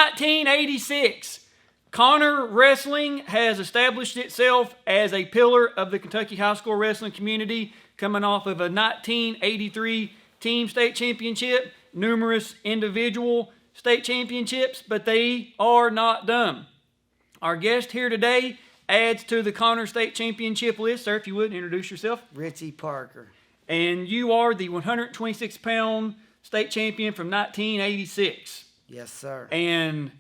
1986, Connor Wrestling has established itself as a pillar of the Kentucky high school wrestling community, coming off of a 1983 team state championship, numerous individual state championships, but they are not done. Our guest here today adds to the Connor State Championship list. Sir, if you would, introduce yourself. Richie Parker. And you are the 126-pound state champion from 1986. Yes, sir. And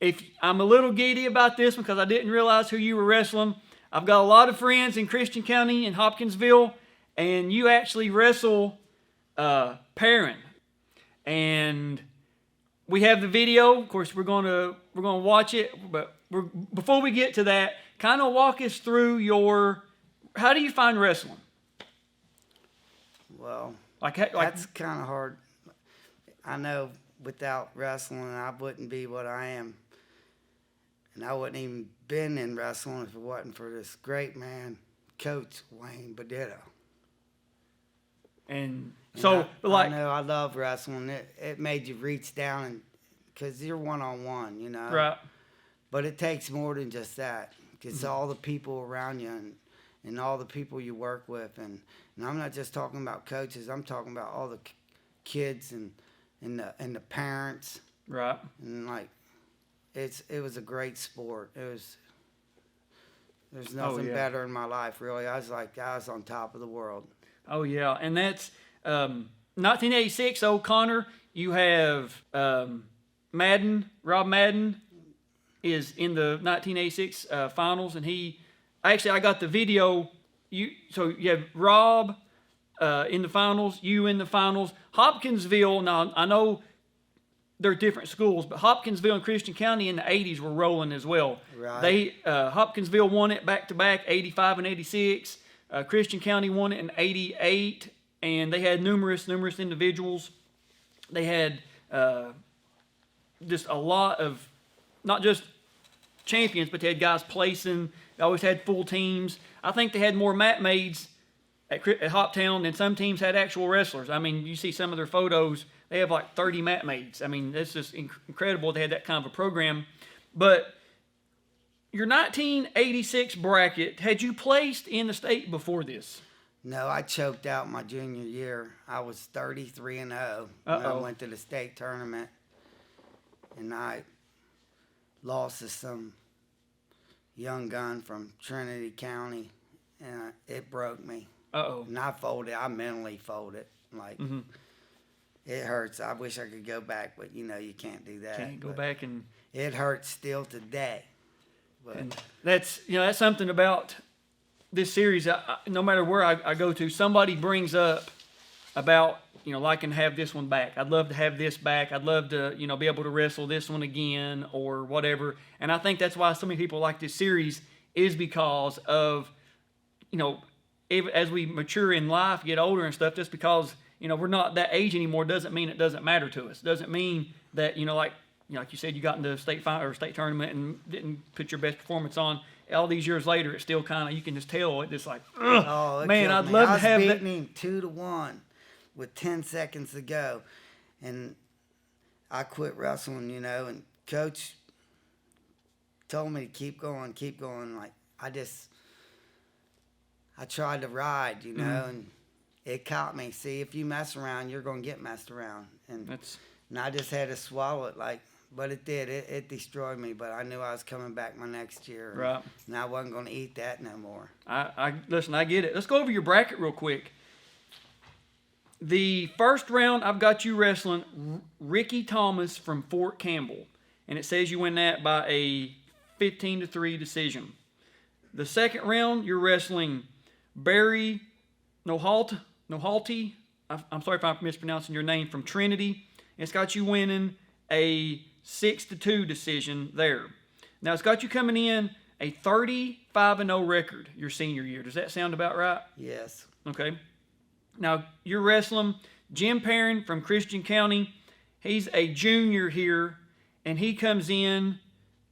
if I'm a little giddy about this one because I didn't realize who you were wrestling. I've got a lot of friends in Christian County and Hopkinsville, and you actually wrestle Perrin. And we have the video. Of course, we're gonna watch it. But before we get to that, kind of walk us through how do you find wrestling? Well, like that's kind of hard. I know without wrestling, I wouldn't be what I am. And I wouldn't even been in wrestling if it wasn't for this great man, Coach Wayne Baditto. And I know I love wrestling. It made you reach down and because you're one-on-one, you know. Right. But it takes more than just that. It's all the people around you and all the people you work with. And I'm not just talking about coaches. I'm talking about all the kids and the parents. Right. And like, it was a great sport. There's nothing better in my life, really. I was on top of the world. Oh, yeah. And that's 1986, Connor, you have Rob Madden is in the 1986 finals, and I got the video. So you have Rob in the finals, you in the finals. Hopkinsville, now I know they're different schools, but Hopkinsville and Christian County in the 80s were rolling as well. Right. Hopkinsville won it back-to-back, 85 and 86. Christian County won it in 88, and they had numerous individuals. They had just a lot of, not just champions, but they had guys placing. They always had full teams. I think they had more mat maids at Hoptown than some teams had actual wrestlers. I mean, you see some of their photos, they have like 30 mat maids. I mean, it's just incredible they had that kind of a program. But your 1986 bracket, had you placed in the state before this? No, I choked out my junior year. I was 33-0 when I went to the state tournament. And I lost to some young gun from Trinity County, and it broke me. And I folded. I mentally folded. Like, it hurts. I wish I could go back, but, you can't do that. Can't go back and... It hurts still today. But and that's something about this series. No matter where I go to, somebody brings up about, I can have this one back. I'd love to have this back. I'd love to, be able to wrestle this one again or whatever. And I think that's why so many people like this series is because of, as we mature in life, get older and stuff, just because, we're not that age anymore doesn't mean it doesn't matter to us. Doesn't mean that, like you said, you got into state final or state tournament and didn't put your best performance on. All these years later, it's still kind of, you can just tell it just like, man, I'd love to have that. I was beating him 2-1 with 10 seconds to go, and I quit wrestling, and Coach told me to keep going. Like, I tried to ride, and it caught me. See, if you mess around, you're going to get messed around. And I just had to swallow it, but it did. It destroyed me, but I knew I was coming back my next year. Right. And I wasn't going to eat that no more. Listen, I get it. Let's go over your bracket real quick. The first round, I've got you wrestling Ricky Thomas from Fort Campbell, and it says you win that by a 15-3 decision. The second round, you're wrestling Barry Nohalty. I'm sorry if I'm mispronouncing your name, from Trinity. It's got you winning a 6-2 decision there. Now, it's got you coming in a 35-0 record your senior year. Does that sound about right? Yes. Okay. Now, you're wrestling Jim Perrin from Christian County. He's a junior here, and he comes in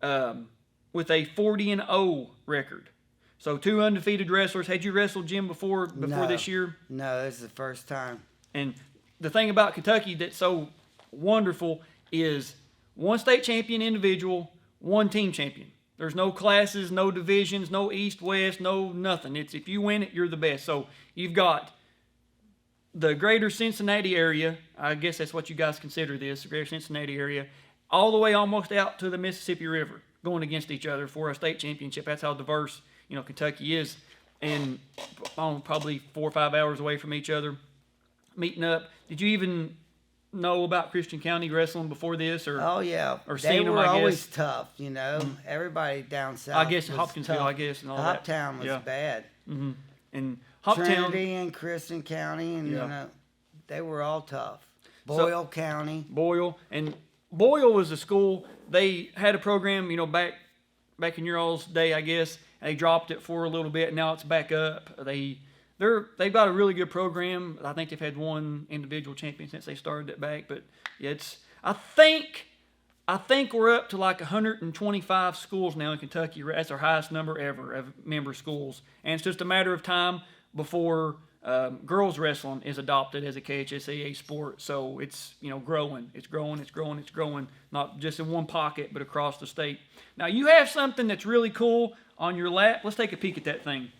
with a 40-0 record. So 2 undefeated wrestlers. Had you wrestled Jim before this year? No, this is the first time. And the thing about Kentucky that's so wonderful is one state champion individual, one team champion. There's no classes, no divisions, no east, west, no nothing. It's if you win it, you're the best. So you've got the greater Cincinnati area. I guess that's what you guys consider this, the greater Cincinnati area, all the way almost out to the Mississippi River, going against each other for a state championship. That's how diverse, Kentucky is. And probably 4 or 5 hours away from each other, meeting up. Did you even know about Christian County wrestling before this, or oh yeah, or they seen them? were I always guess tough. Everybody down south. I guess was Hopkinsville, tough. I guess, and all that. Hoptown was bad. Mm-hmm. And Hoptown, Trinity and Christian County, and they were all tough. Boyle County. Boyle was a school. They had a program, back in your all's day, I guess. They dropped it for a little bit. Now it's back up. They've got a really good program. I think they've had one individual champion since they started it back. But yeah, I think we're up to like 125 schools now in Kentucky. That's our highest number ever of member schools. And it's just a matter of time before girls wrestling is adopted as a KHSAA sport. So it's growing. It's growing. Not just in one pocket, but across the state. Now you have something that's really cool on your lap. Let's take a peek at that thing.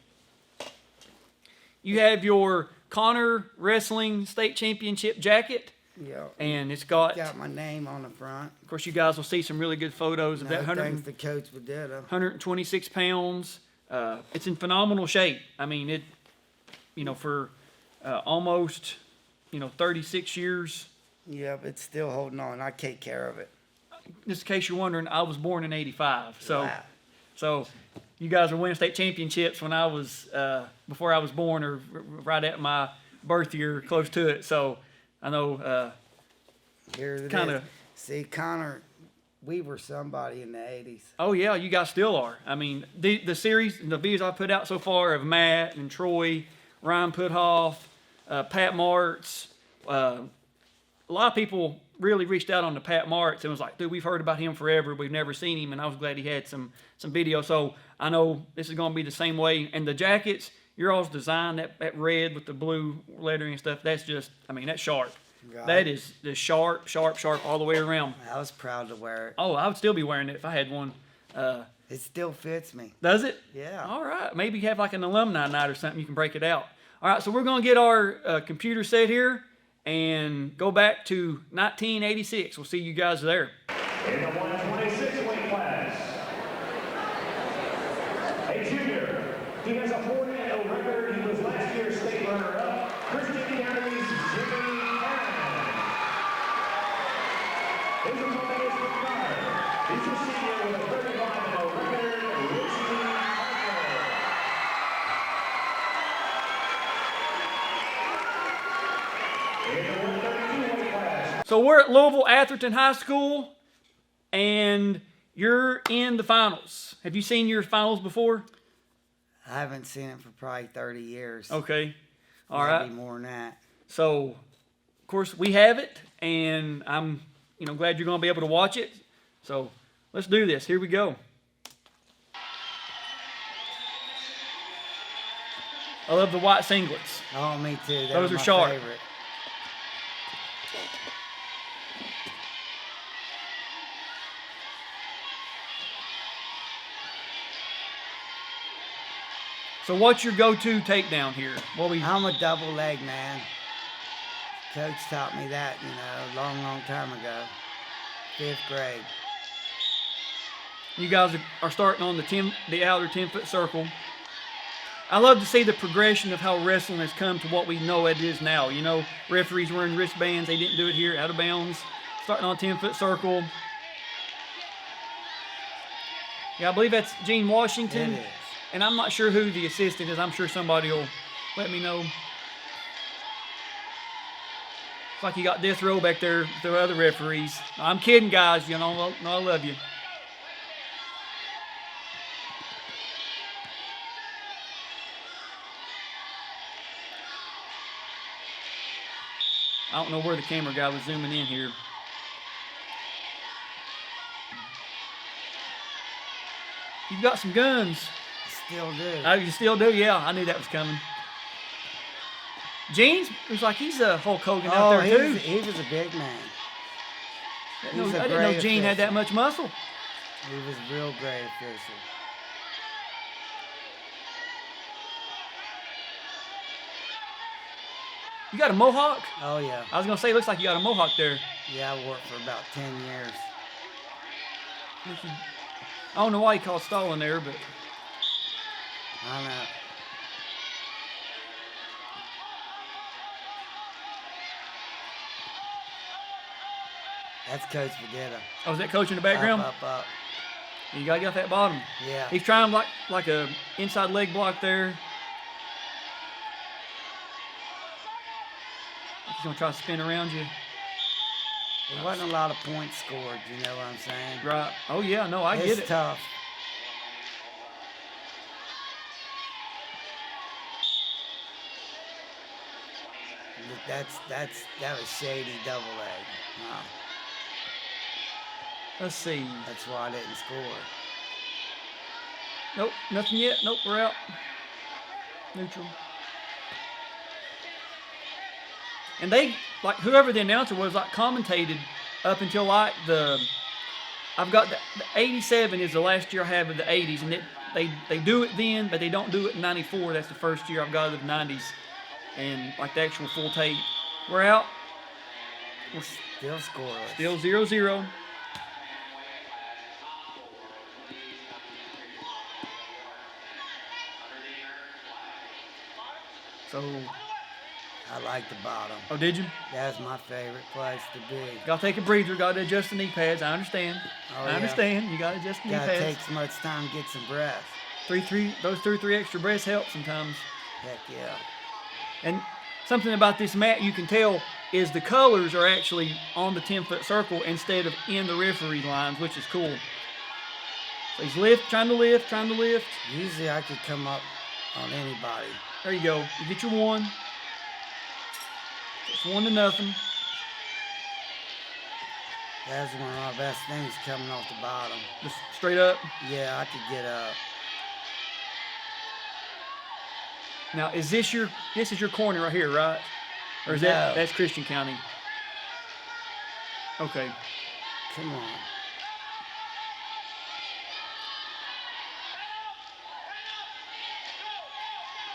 You have your Connor Wrestling State Championship jacket. Yeah. And it's got my name on the front. Of course, you guys will see some really good photos of that. Thanks to Coach Vedetta. 126 pounds. It's in phenomenal shape. I mean, for almost, 36 years. Yeah, but it's still holding on. I take care of it. Just in case you're wondering, I was born in 85. Wow. So you guys were winning state championships when I was, before I was born, or right at my birth year, close to it. So I know, kind of. See, Connor, we were somebody in the 80s. Oh yeah, you guys still are. I mean, the series, the videos I've put out so far of Matt and Troy, Ryan Puthoff, Pat Martz. A lot of people really reached out on to Pat Martz and was like, dude, we've heard about him forever. We've never seen him. And I was glad he had some video. So I know this is going to be the same way. And the jackets, your all's design, that red with the blue lettering and stuff, that's just, that's sharp. God. That is just sharp all the way around. I was proud to wear it. Oh, I would still be wearing it if I had one. It still fits me. Does it? Yeah. All right. Maybe have like an alumni night or something. You can break it out. All right. So we're going to get our computer set here and go back to 1986. We'll see you guys there. In the 126 weight class, a junior. He has a 4-0 record. He was last year's state runner-up. Christian County's Jimmy Aaron. His opponent is from Connor. He's a senior with a 35-0 record, Richie Parker. In the 132 weight class. So we're at Louisville Atherton High School, and you're in the finals. Have you seen your finals before? I haven't seen it for probably 30 years. Okay. All right. Maybe more than that. So, of course, we have it, and I'm, glad you're going to be able to watch it. So, let's do this. Here we go. I love the white singlets. Oh, me too. Those are my sharp. favorite. So what's your go-to takedown here? I'm a double leg man. Coach taught me that, a long time ago. 5th grade. You guys are starting on the outer 10-foot circle. I love to see the progression of how wrestling has come to what we know it is now. Referees wearing wristbands. They didn't do it here, out of bounds. Starting on a 10-foot circle. Yeah, I believe that's Gene Washington. It is. And I'm not sure who the assistant is. I'm sure somebody will let me know. It's like you got death row back there with the other referees. I'm kidding, guys. I love you. I don't know where the camera guy was zooming in here. You've got some guns. Still do. Oh, you still do? Yeah, I knew that was coming. Gene's, it was like he's a Hulk Hogan out there too. He was a big man. I He's a didn't know great Gene had that official. much muscle. He was a real great official. You got a mohawk? Oh, yeah. I was gonna say, it looks like you got a mohawk there. Yeah, I worked for about 10 years. I don't know why he called stalling there, but I know. That's Coach Vedetta. oh, is that coach in the background? Up. You gotta get off that bottom. Yeah. He's trying like a inside leg block there. He's gonna try to spin around you. There wasn't a lot of points scored, you know what I'm saying? Right. Oh yeah, no, I get It's it. tough. That was shady double leg. Wow. Let's see. That's why I didn't score. Nope, nothing yet. Nope, we're out. Neutral. And they, like, whoever the announcer was, like, commentated up until, like, I've got the 87 is the last year I have of the 80s, and they do it then, but they don't do it in 94. That's the first year I've got of the 90s. And, like, the actual full tape. We're out. We're Still scoreless. still 0-0. So, I like the bottom. oh, did you? That's my favorite place to be. Gotta take a breather. Gotta adjust the knee pads. I understand. Oh, I yeah. understand. You gotta adjust the knee Gotta pads. take so much time to get some breath. Those 3 extra breaths help sometimes. Heck yeah. And something about this mat you can tell is the colors are actually on the 10-foot circle instead of in the referee lines, which is cool. So he's trying to lift. Usually I could come up on anybody. There you go. You get your one. It's 1-0. That's one of my best things coming off the bottom. Just straight up. Yeah, I could get up. Now, is this is your corner right here, right? Or is No. that's Christian County? Okay. Come on.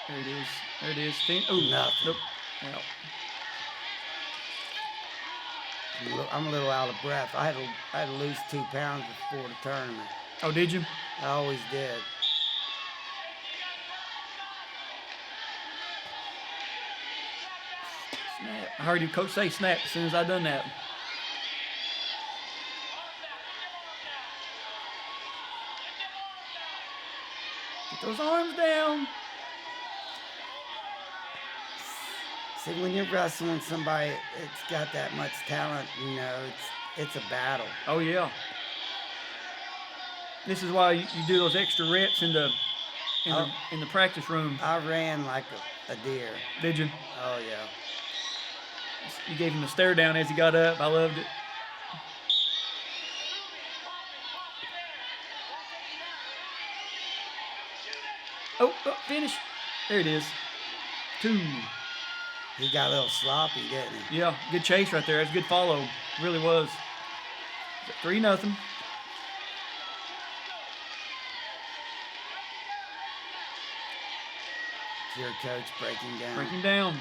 There it is. Oh, Nothing. nope. Out. I'm a little out of breath. I had to lose 2 pounds before the tournament. Oh, did you? I always did. Snap. I heard your coach say snap as soon as I done that. Get those arms down. See, when you're wrestling somebody that's got that much talent, you know, it's a battle. Oh yeah. This is why you do those extra reps in the practice room. I ran like a deer. Did you? Oh, yeah. You gave him a stare down as he got up. I loved it. Oh, finish. There it is. 2. He got a little sloppy, didn't he? Yeah, good chase right there. That's a good follow. Really was. 3-0. Your coach breaking down. Breaking down.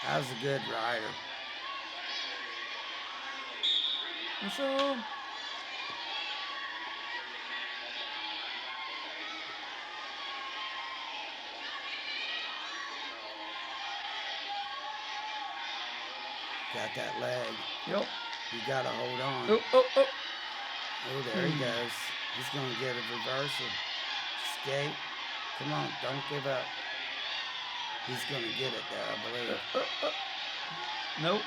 That was a good rider. So, Got that leg. yep. You got to hold on. Oh. Oh, there he goes. He's going to get a reversal. Escape. Come on, don't give up. He's going to get it there, I believe. Nope.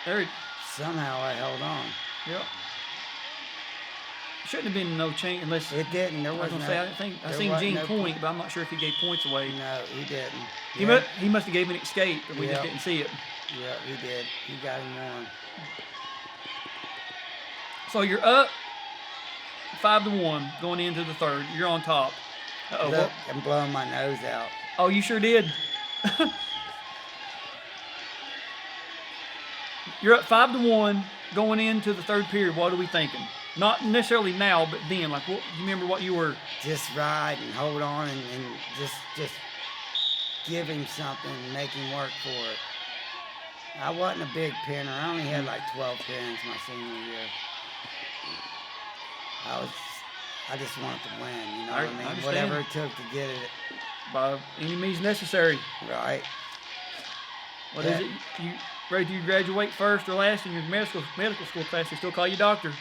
There it. Somehow I held on. Yep. Shouldn't have been no change unless. It didn't. There I was was gonna no. say I there seen wasn't Gene no point, but I'm not sure if he gave points away. No, he didn't. He must have gave an escape, but we just Yeah. didn't see it. Yeah, he did. He got him on. So you're up 5-1 going into the third. You're on top. Uh-oh. Look, I'm blowing my nose out. Oh, you sure did. You're up 5-1 going into the third period. What are we thinking? Not necessarily now, but then. Like, what, you remember what you were? Just ride and hold on and just give him something and make him work for it. I wasn't a big pinner. I only had like 12 pins my senior year. I just wanted to win, you know what I mean? understand. Whatever it took to get it By any means necessary. right. What is it? You ready to graduate first or last in your medical school class? They still call you doctor.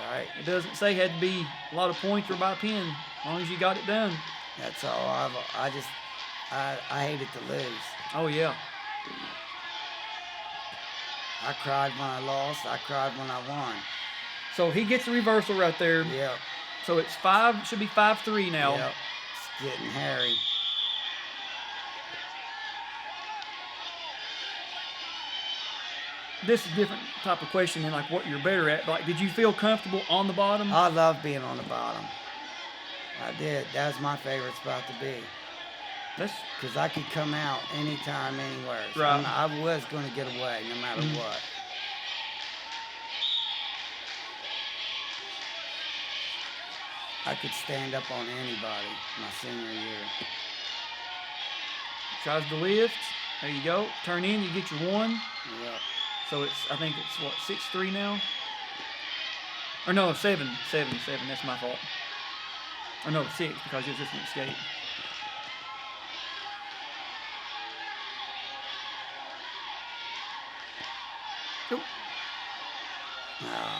Right. It doesn't say it had to be a lot of points or by pen, as long as you got it done. That's all. I hated to lose. Oh yeah. I cried when I lost. I cried when I won. So he gets a reversal right there. Yep. So it's should be 5-3 now. Yep. It's getting hairy. This is a different type of question than like what you're better at. Like, did you feel comfortable on the bottom? I love being on the bottom. I did. That's my favorite spot to be. That's Because I could come out anytime, anywhere. So Right. I was going to get away no matter what. I could stand up on anybody my senior year. tries to lift. There you go. Turn in. You get your 1. Yep. So I think it's what, 6-3 now? Or no, 7. That's my fault. Or no, 6 because it was just an escape. Oop.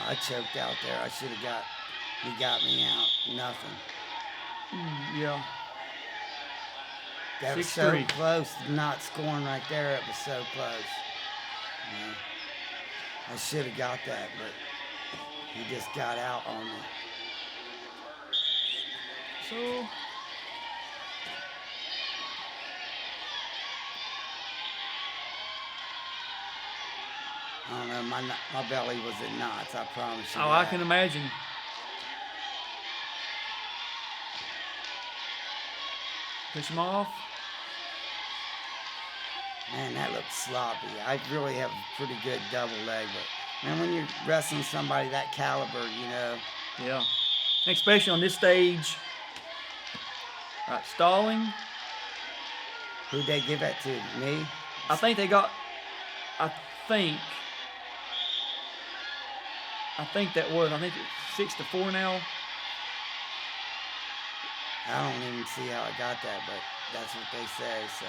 I choked out there. I should have he got me out. Nothing. Yeah. That was so 6-3. close to not scoring right there. It was so close. You know, I should have got that, but he just got out on me. So I don't know. My belly was in knots. I promise you. oh, I that. can imagine. Push him off. Man, that looks sloppy. I really have a pretty good double leg, but man, when you're wrestling somebody that caliber, you know. Yeah. Especially on this stage. All right, stalling. Who'd they give that to? Me? I think they got. I think that was. I think it's 6-4 now. I don't even see how I got that, but that's what they say, so.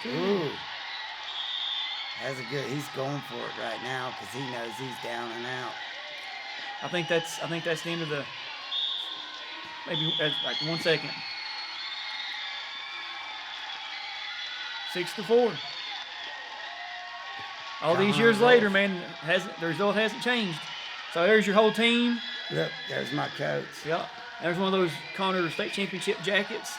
Ooh. That's a good. He's going for it right now because he knows he's down and out. I think that's the end of the. Maybe like 1 second. 6-4. All these years later, man, the result hasn't changed. So there's your whole team. Look, there's my coach. Yep. There's one of those Connor State Championship jackets.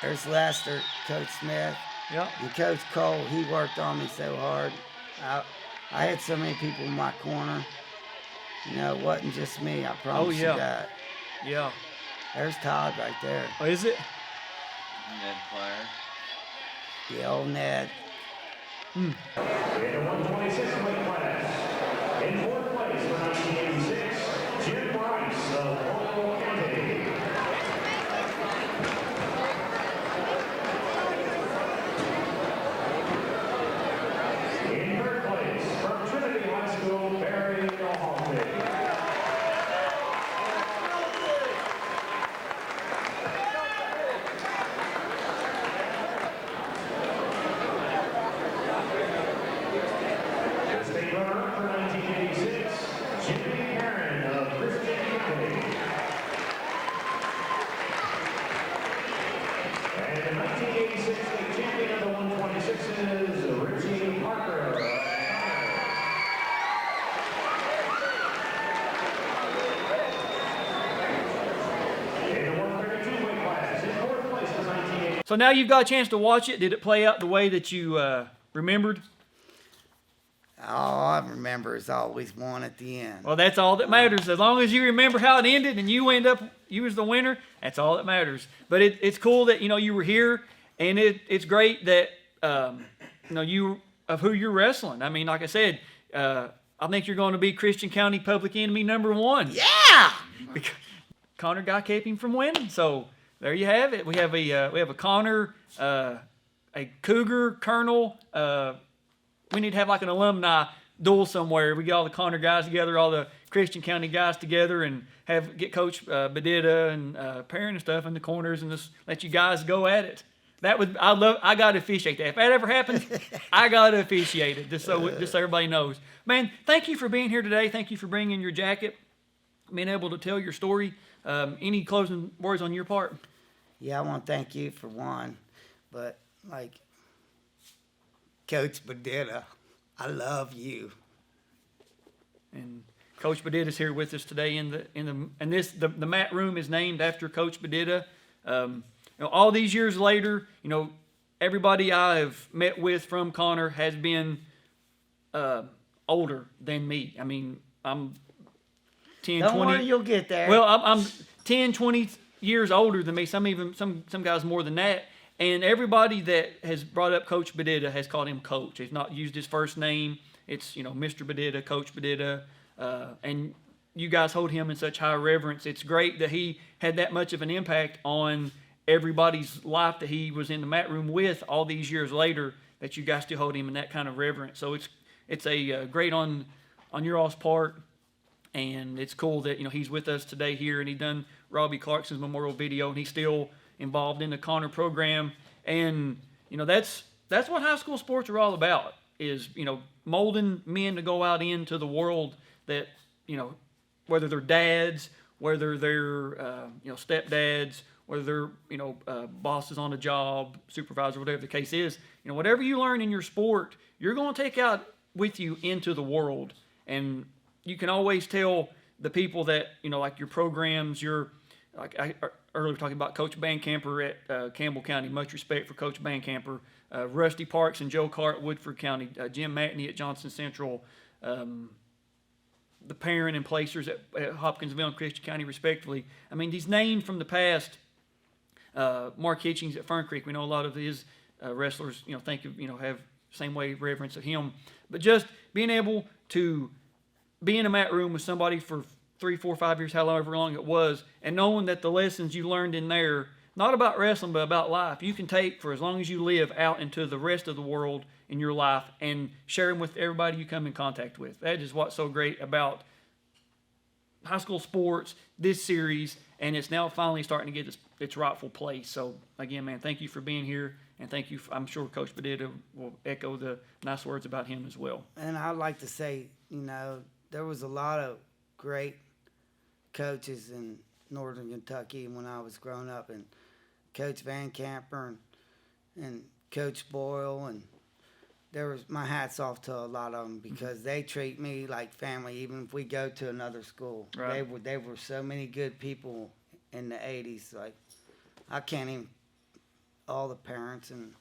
There's Lester, Coach Smith. Yep. And Coach Cole, he worked on me so hard. I had so many people in my corner. You know, it wasn't just me. I promise you that. Yeah. There's Todd right there. Oh, is it? Ned Flyer. The old Ned. In the 126 weight class, in 4th place for 1986, Jim Bryce of Oil County. In 3rd place from Trinity High School, Barry Hawley. The state runner-up for 1986, Jimmy Aaron of Christian County. And the 1986 state champion of the 126 is Richie Parker. In the 132 weight class, in 4th place for 1986. So now you've got a chance to watch it. Did it play out the way that you remembered? All I remember is always one at the end. Well, that's all that matters. As long as you remember how it ended and you was the winner, that's all that matters. But it's cool that you were here And it's great that you of who you're wrestling. I mean, like I said, I think you're going to be Christian County Public Enemy #1. Yeah. Because Connor guy kept him from winning. So there you have it. We have a Connor, a Cougar Colonel. We need to have like an alumni duel somewhere. We get all the Connor guys together, all the Christian County guys together, and get Coach Bedita and Perrin and stuff in the corners, and just let you guys go at it. I gotta officiate that. If that ever happens, I gotta officiate it, just so everybody knows. Man, thank you for being here today. Thank you for bringing your jacket, being able to tell your story. Any closing words on your part? Yeah, I want to thank you for one, but like Coach Bedita, I love you. And Coach Bedita's here with us today the mat room is named after Coach Bedita. All these years later, everybody I have met with from Connor has been older than me. I mean, I'm 10, Don't 20. worry, you'll get there. Well, I'm 10, 20 years older than me. Some guys more than that. And everybody that has brought up Coach Bedita has called him Coach. He's not used his first name. It's Mr. Bedita, Coach Bedita, and you guys hold him in such high reverence. It's great that he had that much of an impact on everybody's life that he was in the mat room with all these years later, that you guys still hold him in that kind of reverence. So it's a great on your all's part, and it's cool that he's with us today here, and he done Robbie Clarkson's memorial video, and he's still involved in the Connor program, and that's what high school sports are all about, is molding men to go out into the world that whether they're dads, whether they're stepdads, whether they're bosses on a job, supervisor, whatever the case is, whatever you learn in your sport, you're going to take out with you into the world. And you can always tell the people that like your programs, like I earlier talking about Coach Bandcamper at Campbell County. Much respect for Coach Bandcamper. Rusty Parks and Joe Carr at Woodford County. Jim Matney at Johnson Central. The Perrin and Placers at Hopkinsville and Christian County, respectively. I mean, these names from the past. Mark Hitchings at Fern Creek. We know a lot of his wrestlers, think of, have same way of reverence of him. But just being able to be in a mat room with somebody for 3, 4, 5 years, however long it was, and knowing that the lessons you learned in there, not about wrestling, but about life, you can take for as long as you live out into the rest of the world in your life and share them with everybody you come in contact with. That is what's so great about high school sports, this series, and it's now finally starting to get its rightful place. So, again, man, thank you for being here, and thank you. I'm sure Coach Bedita will echo the nice words about him as well. And I'd like to say, there was a lot of great coaches in Northern Kentucky when I was growing up, and Coach Van Camper and Coach Boyle, and my hat's off to a lot of them, because they treat me like family, even if we go to another school. Right. They were so many good people in the 80s. Like, I can't even, all the parents, and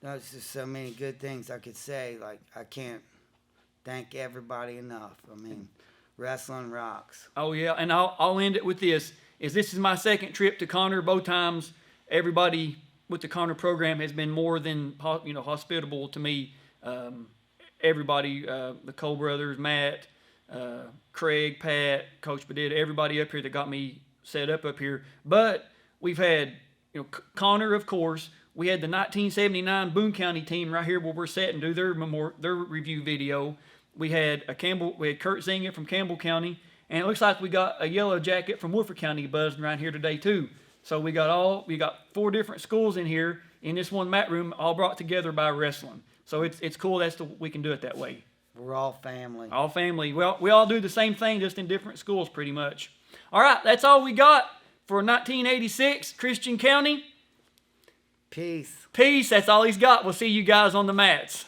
there's just so many good things I could say. Like, I can't thank everybody enough. I mean, wrestling rocks. Oh, yeah, and I'll end it with this. This is my second trip to Connor. Both times, everybody with the Connor program has been more than hospitable to me. Everybody, the Cole brothers, Matt, Craig, Pat, Coach Bedita, everybody up here that got me set up here. But we've had Connor, of course. We had the 1979 Boone County team right here where we're sitting, do their review video. We had Kurt Zinga from Campbell County, and it looks like we got a yellow jacket from Woodford County buzzing around here today too. So we got 4 different schools in here in this one mat room, all brought together by wrestling. So it's cool. We can do it that way. We're all family. All family. Well, we all do the same thing, just in different schools, pretty much. All right, that's all we got for 1986 Christian County. Peace. Peace. That's all he's got. We'll see you guys on the mats.